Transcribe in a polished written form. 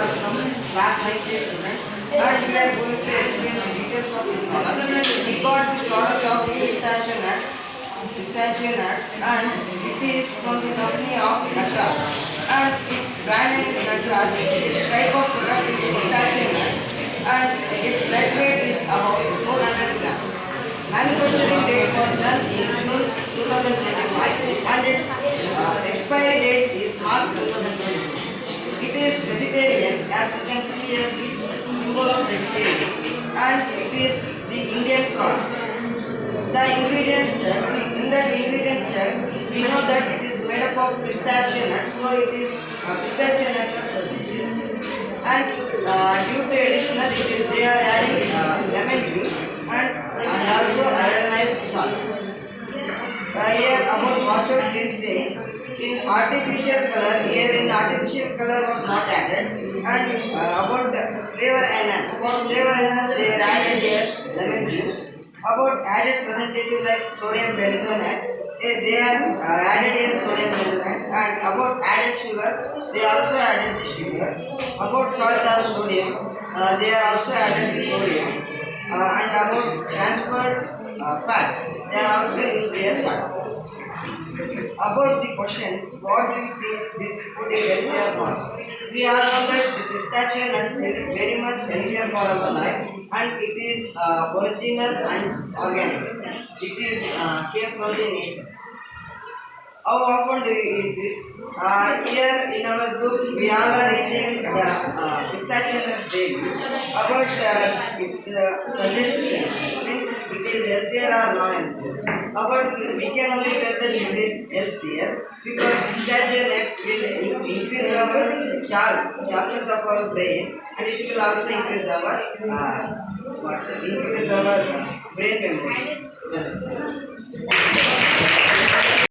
are from class 9K students and we are going to explain the details of the product. We got the product of pistachio nuts and it is from the company of Natraj and its brand name is Natraj. Its type of product is pistachio nuts and its net weight is about 400 grams. Manufacturing date was done in June 2025 and its expiry date is March 2026. It is vegetarian as you can see here the symbol of vegetarian and it is the Indian product. The ingredients check. In that ingredient check, we know that it is made up of pistachio nuts, so it is pistachio nuts are present. And due to additional, they are adding lemon juice and also iodized salt. Here about watch out these things. In artificial color was not added and about flavor enhance. For flavor enhance they are added here lemon juice. About added preservative like sodium benzoate, they are added here sodium benzoate and about added sugar, they also added the sugar. About salt or sodium, they are also added the sodium and about transferred fats, they are also used here fats. About the questions, what do you think this food is healthy or not? We all know that the pistachio nuts is very much healthier for our life and it is original and organic. It is came from the nature. How often do you eat this? Here in our group, we all are eating the pistachio nuts daily. About its suggestions, means it is healthier or not healthier. About we can only tell that it is healthier because pistachio nuts will increase our sharpness of our brain and it will also increase our brain memory.